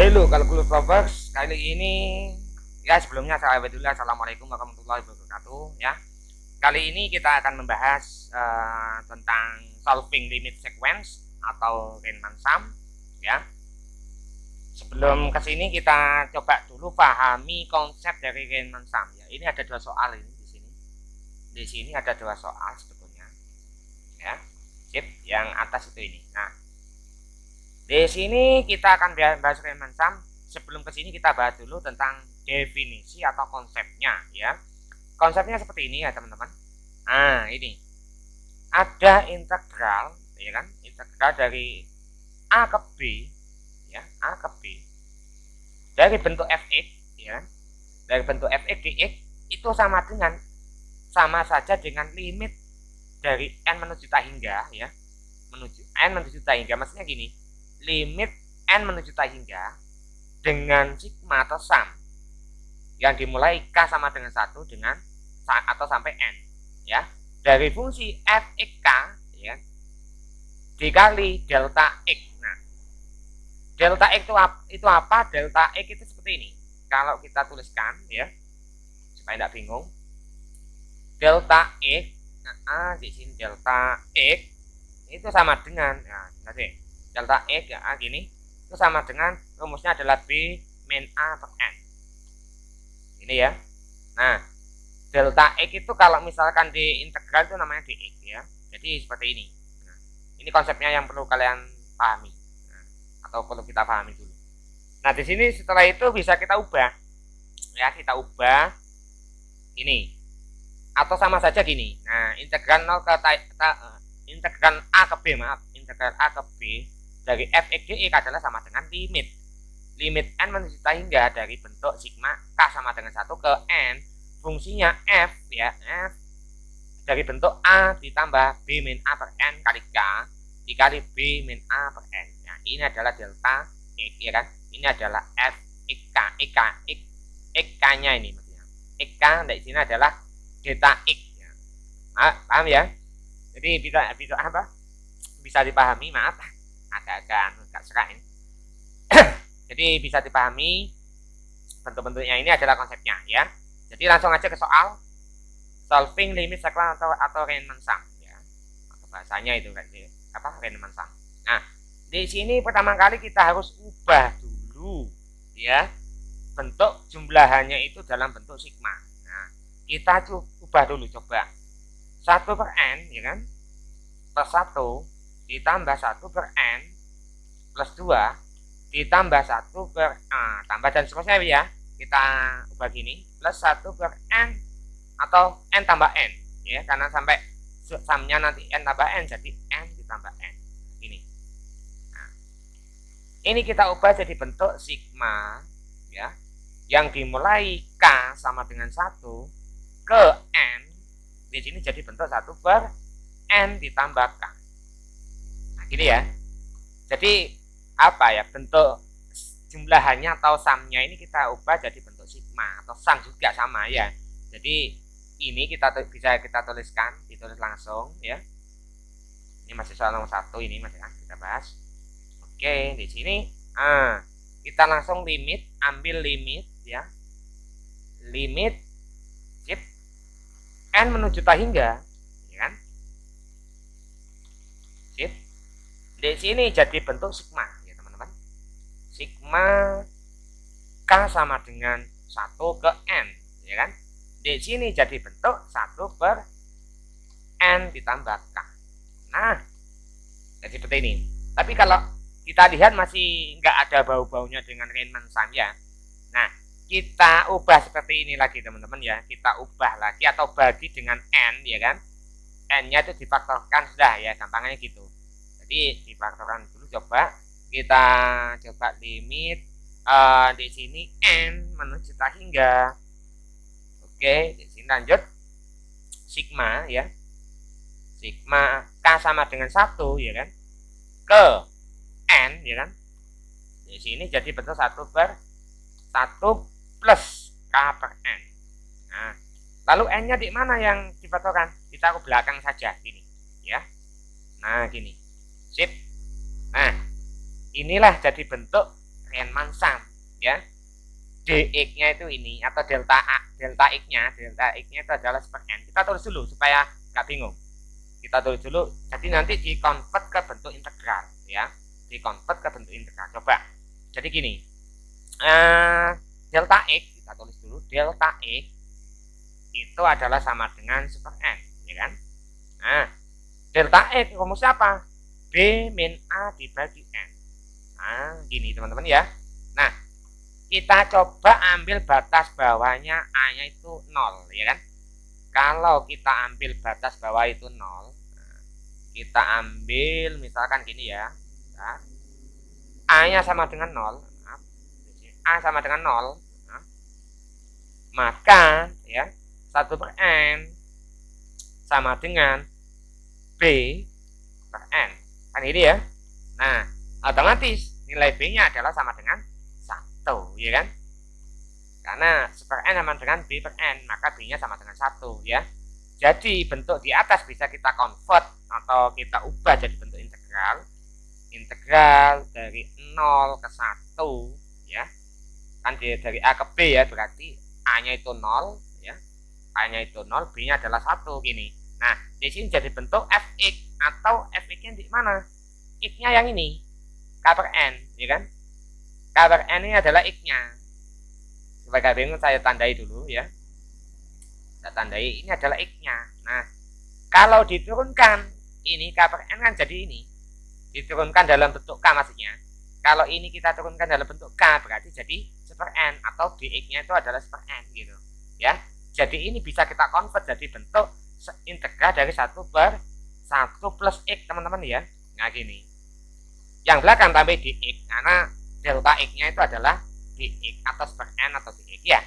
Halo kalkulus lovers, kali ini ya sebelumnya saya dulu assalamualaikum warahmatullahi wabarakatuh ya. Kali ini kita akan membahas tentang solving limit sequence atau Riemann sum ya. Sebelum kesini kita coba dulu pahami konsep dari Riemann sum ya. Ini ada dua soal ini di sini. Di sini ada dua soal sebetulnya ya. Sip, yang atas itu ini. Nah, di sini kita akan bahas Riemann sum. Sebelum ke sini kita bahas dulu tentang definisi atau konsepnya ya. Konsepnya seperti ini ya teman-teman. Nah, ini ada integral ya kan? Integral dari A ke B ya, A ke B. Dari bentuk fx ya. Dari bentuk fx dx itu sama saja dengan limit dari n menuju tak hingga ya. Menuju tak hingga maksudnya gini. Limit n menuju tak hingga dengan sigma atau sum yang dimulai k sama dengan 1 dengan atau sampai n ya, dari fungsi fx k ya dikali delta x. Nah, delta x itu apa? Delta x itu seperti ini. Kalau kita tuliskan ya supaya tidak bingung, delta x di sini delta x itu sama dengan delta x ya gini, itu sama dengan rumusnya adalah b min a per n ini ya. Nah, delta x itu kalau misalkan di integral itu namanya dx ya, jadi seperti ini. Nah, ini konsepnya yang perlu kalian pahami atau perlu kita pahami dulu. Nah, di sini setelah itu bisa kita ubah ya, kita ubah ini atau sama saja gini. Nah, integral 0 ke integral a ke b integral a ke b dari fx dx adalah sama dengan limit n menuju tak hingga dari bentuk sigma k sama dengan 1 ke n fungsinya f ya, f dari bentuk a ditambah b min a per n kali k dikali b min a per n. Nah, ini adalah delta x ya kan, ini adalah f x k nya ini maksudnya x k di sini adalah delta x ya. Paham ya? Jadi bisa apa? Bisa dipahami, maaf agak serak ini. Jadi bisa dipahami bentuk-bentuknya, ini adalah konsepnya ya. Jadi langsung aja ke soal solving limit sequence atau Riemann sum ya. Atau bahasanya itu apa? Riemann sum. Nah, di sini pertama kali kita harus ubah dulu ya. Bentuk jumlahannya itu dalam bentuk sigma. Nah, kita ubah dulu coba. 1 per n ya kan? Plus 1 ditambah 1 per n plus 2 ditambah 1 per tambah dan seterusnya ya. Kita ubah gini, plus 1 per n atau n tambah n ya, karena sampai sumnya nanti n tambah n jadi n ditambah n ini. Nah, ini kita ubah jadi bentuk sigma ya, yang dimulai k sama dengan 1 ke n, di sini jadi bentuk 1 per n ditambah k. Nah, gini ya. Jadi apa ya, bentuk jumlahannya atau sumnya ini kita ubah jadi bentuk sigma atau sum juga sama ya. Jadi ini bisa kita ditulis langsung ya. Ini masih soal nomor 1 ini masih kita bahas. Oke, di sini kita langsung ambil limit ya. Limit sip n menuju tak hingga ya kan. Sip. Di sini jadi bentuk sigma ya teman-teman. Sigma k sama dengan 1 ke n ya kan. Di sini jadi bentuk 1 per n ditambah k. Nah, jadi seperti ini. Tapi kalau kita lihat masih nggak ada bau-baunya dengan Riemann sum ya. Nah, kita ubah seperti ini lagi teman-teman ya. Kita ubah lagi atau bagi dengan n ya kan. N-nya itu difaktorkan sudah ya, gampangnya gitu. Jadi difaktorkan dulu, kita coba limit di sini n menuju tak hingga. Oke, di sini lanjut sigma ya. Sigma k sama dengan 1 ya kan. Ke n ya kan. Di sini jadi bentuk 1 per 1 plus k per n. Nah, lalu n-nya di mana yang difaktorkan? Kita ke belakang saja gini ya. Nah, gini. Sip. Nah, inilah jadi bentuk Riemann sum ya. Dx-nya itu ini atau delta x-nya itu adalah super n. Kita tulis dulu supaya nggak bingung. Kita tulis dulu, jadi nanti di-convert ke bentuk integral ya. Di-convert ke bentuk integral. Coba. Jadi gini. Delta x, kita tulis dulu, delta x itu adalah sama dengan super n, ya kan? Nah, delta x rumusnya apa? B min A dibagi N. Nah, gini teman-teman ya. Nah, kita coba ambil batas bawahnya A-nya itu 0, ya kan? Kalau kita ambil batas bawah itu 0, nah, kita ambil misalkan gini ya. Nah, A-nya sama dengan 0. Nah, A sama dengan 0. Nah, maka ya 1/n sama dengan B per N. Kan ini ya. Nah, otomatis nilai B-nya adalah sama dengan 1, ya kan? Karena super N sama dengan B per N, maka B-nya sama dengan 1, ya. Jadi bentuk di atas bisa kita convert atau kita ubah jadi bentuk integral. Integral dari 0 ke 1, ya. Kan dari A ke B ya, berarti A-nya itu 0, ya. A-nya itu 0, B-nya adalah 1 gini. Nah, di sini jadi bentuk fx atau fx-nya di mana? X-nya yang ini, K per N, ya kan? K per N ini adalah X-nya. Supaya bingung saya tandai dulu ya. Saya tandai, ini adalah X-nya. Nah, kalau diturunkan, ini K per N kan jadi ini. Diturunkan dalam bentuk K maksudnya. Kalau ini kita turunkan dalam bentuk K, berarti jadi super N atau dx-nya itu adalah super N gitu. Ya. Jadi ini bisa kita convert jadi bentuk integral dari 1 per 1 plus X teman-teman ya. Nah gini. Yang belakang tambah dx karena delta X-nya itu adalah dx atau super N atau dx ya.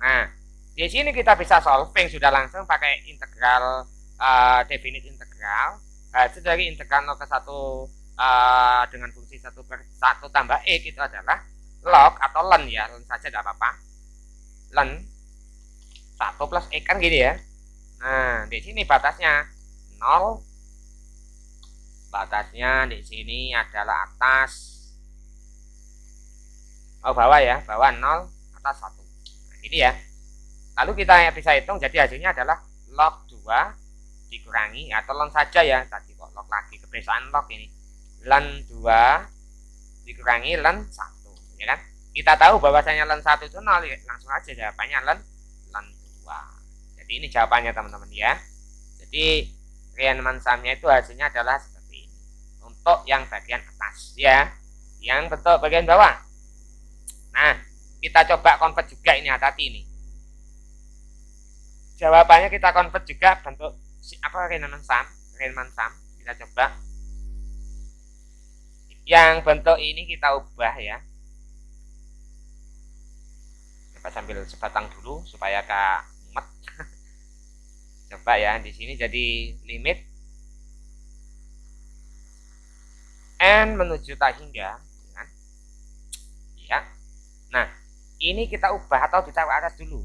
Nah, di sini kita bisa solving sudah langsung pakai integral definite integral. Itu dari integral 0 ke 1 dengan fungsi 1 per 1 tambah X itu adalah log atau ln ya. Ln saja tidak apa-apa. Ln 1 plus X kan gini ya. Nah, di sini batasnya 0. Batasnya di sini adalah atas. Oh, bawah ya, bawah 0, atas 1. Nah, ini ya. Lalu kita bisa hitung jadi hasilnya adalah log 2 dikurangi atau ln saja ya. Tadi kok log lagi, kebiasaan log ini. Ln 2 dikurangi ln 1, ya kan? Kita tahu bahwasanya ln 1 itu 0, langsung aja jawabannya ln 2. Jadi ini jawabannya teman-teman ya. Jadi Riemann sum-nya itu hasilnya adalah seperti ini. Untuk yang bagian atas ya. Yang bentuk bagian bawah. Nah, kita coba convert juga ini, hati-hati ini. Jawabannya kita convert juga bentuk apa Riemann sum. Kita coba. Yang bentuk ini kita ubah ya. Coba sambil sebatang dulu supaya gak mumet. Coba ya, di sini jadi limit n menuju tak hingga, kan? Ya. Nah, ini kita ubah atau ditaruh atas dulu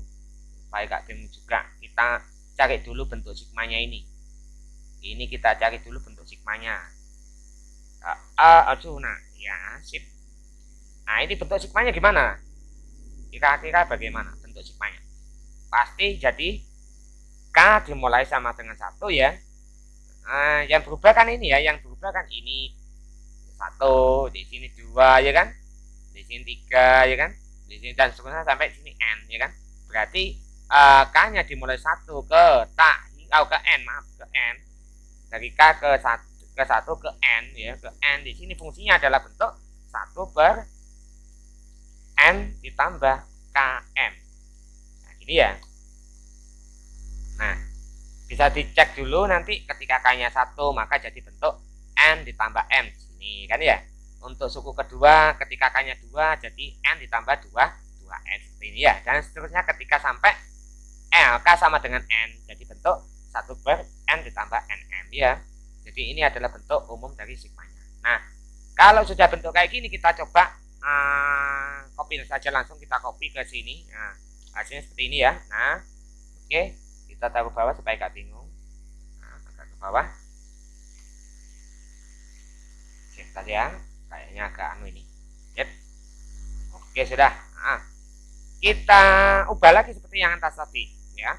supaya gak bingung juga. Kita cari dulu bentuk sigmanya ini. Ini kita cari dulu bentuk sigmanya. Nah, ya, sip. Nah, ini bentuk sigmanya gimana? Kira-kira bagaimana bentuk sigmanya? Pasti jadi K dimulai sama dengan 1 ya. Yang berubah kan ini ya, yang berubah kan ini 1, di sini 2 ya kan, di sini 3 ya kan, di sini dan seterusnya sampai sini n ya kan. Berarti K-nya dimulai 1 ke ke n, maaf, ke n. Dari K ke 1 ke n ya, ke n. Di sini fungsinya adalah bentuk 1 per n ditambah km. Nah, ini ya. Nah, bisa dicek dulu nanti ketika K-nya 1 maka jadi bentuk N ditambah M di sini kan ya. Untuk suku kedua ketika K-nya 2 jadi N ditambah 2N seperti ini ya. Dan seterusnya ketika sampai K sama dengan N jadi bentuk 1 per N ditambah NM ya. Jadi ini adalah bentuk umum dari sigmanya. Nah, kalau sudah bentuk kayak gini kita coba copy saja, langsung kita copy ke sini. Nah, hasilnya seperti ini ya. Nah, oke. Kita taruh bawah supaya gak bingung. Nah, agak ke bawah. Sebentar ya, kayaknya agak anu ini. Yep. Oke, sudah. Nah, kita ubah lagi seperti yang atas tadi, ya.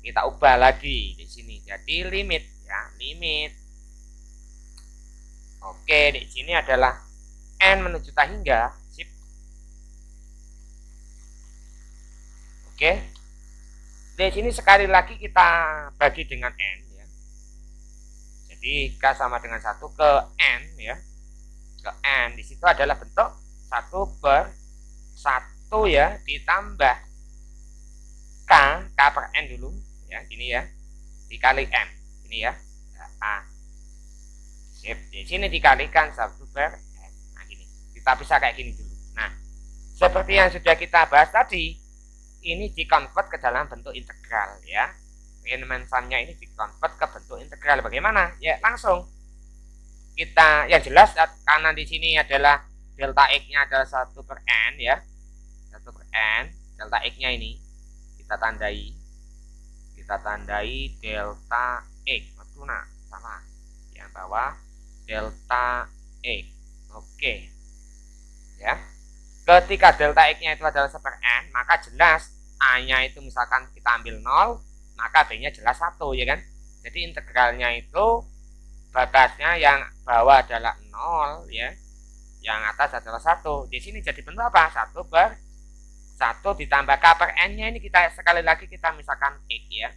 Kita ubah lagi di sini. Jadi limit, ya, limit. Oke, di sini adalah n menuju tak hingga. Sip. Oke. Di sini sekali lagi kita bagi dengan n, ya. Jadi K sama dengan 1 ke n, ya. Ke n. Di situ adalah bentuk 1/1, ya, ditambah K per n dulu, ya, gini ya. Dikali m, ini ya. A. Sip. Di sini dikalikan 1/n. Nah, gini. Kita bisa kayak gini dulu. Nah, seperti yang sudah kita bahas tadi, ini dikonvert ke dalam bentuk integral, ya. Riemann-nya ini dikonvert ke bentuk integral. Bagaimana? Ya, langsung. Kita yang jelas karena di sini adalah delta x-nya adalah 1/n, ya. 1/n, delta x-nya ini kita tandai delta x. Nah, salah. Yang bawah delta x. Oke. Ya. Ketika delta x-nya itu adalah 1/n, maka jelas a-nya itu misalkan kita ambil 0, maka b-nya jelas 1, ya kan? Jadi integralnya itu batasnya yang bawah adalah 0, ya. Yang atas adalah 1. Di sini jadi bentuk apa? 1/1 ditambah k per n-nya ini kita sekali lagi kita misalkan x, ya.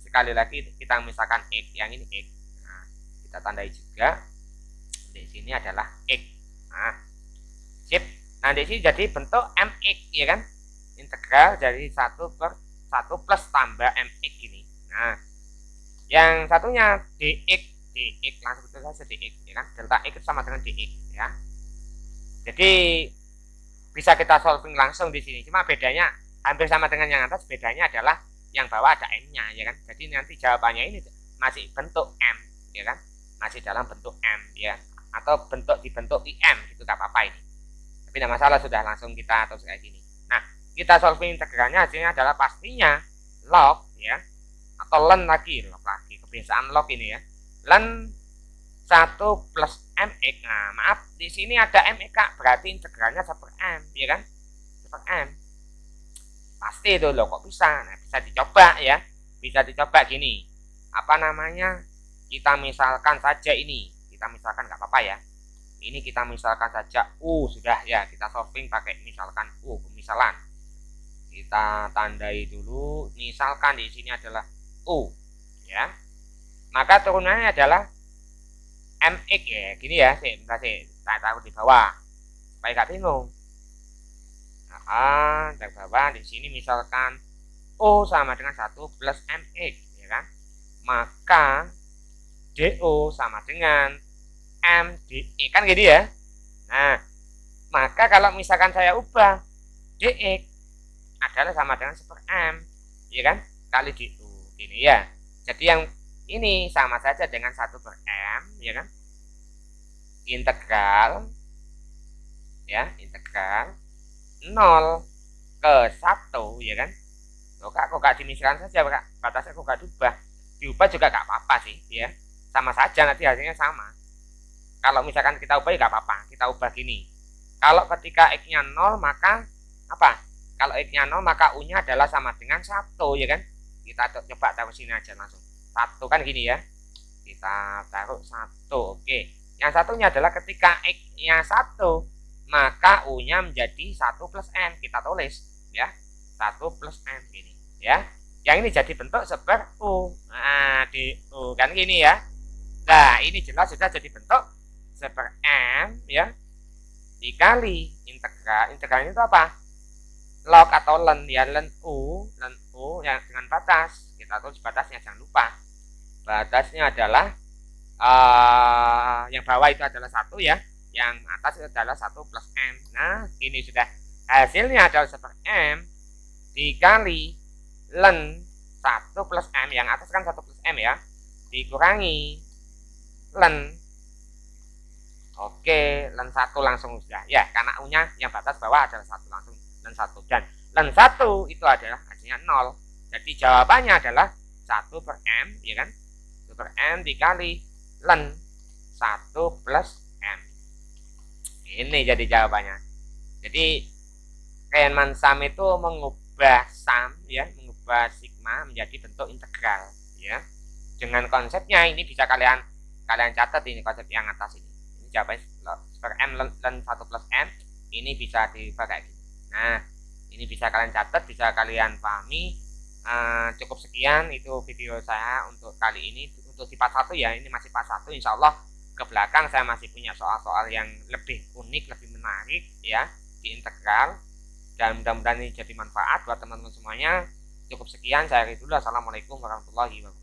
Sekali lagi kita misalkan x, yang ini x. Nah, kita tandai juga. Di sini adalah x. Nah, sip. Nah, di sini jadi bentuk mx, ya kan? Integral dari 1/1 plus tambah mx gini. Nah, yang satunya dx langsung itu saja dx, ya kan? Delta x sama dengan dx, ya. Jadi bisa kita solving langsung di sini. Cuma bedanya hampir sama dengan yang atas, bedanya adalah yang bawah ada m-nya, ya kan? Jadi nanti jawabannya ini masih bentuk m, ya kan? Masih dalam bentuk m, ya. Atau dibentuk im, itu gak apa-apa ini. Tapi tidak masalah, sudah langsung kita atur kayak gini. Nah, kita solving integralnya hasilnya adalah pastinya log, ya, atau ln lagi, kebiasaan log ini, ya, ln 1 plus mx. Nah, maaf, di sini ada mx, berarti integralnya 1/m, ya kan? 1/m. Pasti itu loh, kok bisa? Nah, bisa dicoba, ya. Bisa dicoba gini. Apa namanya? Kita misalkan saja ini. Kita misalkan nggak apa-apa, ya. Ini kita misalkan saja U, sudah, ya. Kita solving pakai misalkan U, pemisalan. Kita tandai dulu, misalkan di sini adalah U, ya. Maka turunannya adalah mx, ya. Gini ya, bentar sih. Saya taruh di bawah supaya nggak bingung. Nah, dari bawah di sini misalkan U sama dengan 1 plus mx, ya kan? Maka do sama dengan m dx, kan gitu ya. Nah, maka kalau misalkan saya ubah dx adalah sama dengan 1/m, ya kan? Kali do, gini ya. Jadi yang ini sama saja dengan 1/m, ya kan? Integral, ya, integral 0 ke 1, ya kan? Loh, kok gak dimisalkan saja, Kak? Batasnya kok gak diubah juga gak apa-apa sih, ya. Sama saja, nanti hasilnya sama. Kalau misalkan kita ubah ya gak apa-apa, kita ubah gini. Kalau ketika x-nya 0, maka apa? Kalau x-nya 0, maka u-nya adalah sama dengan 1, ya kan? Kita coba taruh sini aja langsung. 1 kan gini ya. Kita taruh 1, oke. Yang satunya adalah ketika x-nya 1, maka u-nya menjadi 1 plus m. Kita tulis, ya. 1 plus m, gini, ya. Yang ini jadi bentuk u. Nah, du, kan gini ya. Nah, ini jelas sudah jadi bentuk m, ya, dikali integralnya itu apa? Log atau ln, ya, ln u yang dengan batas. Kita tulis batasnya, jangan lupa. Batasnya adalah yang bawah itu adalah 1, ya. Yang atas itu adalah 1 plus m. Nah, ini sudah hasilnya adalah 1/m dikali ln 1 plus m, yang atas kan 1 plus m, ya, dikurangi ln, oke, ln 1 langsung sudah, ya, karena u-nya yang batas bawah adalah 1, langsung ln 1, dan ln 1 itu adalah hasilnya 0. Jadi jawabannya adalah 1/m, ya kan? 1/m dikali ln 1 plus m. Ini jadi jawabannya. Jadi Riemann sum itu mengubah sum ya, mengubah sigma menjadi bentuk integral ya. Dengan konsepnya ini bisa kalian catat ini konsep yang atas ini. Ini jawabannya super m ln 1 plus m ini bisa dipakai. Nah, ini bisa kalian catat, bisa kalian pahami. Cukup sekian itu video saya untuk kali ini untuk di part 1 ya. Ini masih part 1, insya Allah ke belakang saya masih punya soal-soal yang lebih unik, lebih menarik ya di integral, dan mudah-mudahan ini jadi manfaat buat teman-teman semuanya. Cukup sekian, saya akhiri dulu. Assalamualaikum warahmatullahi wabarakatuh.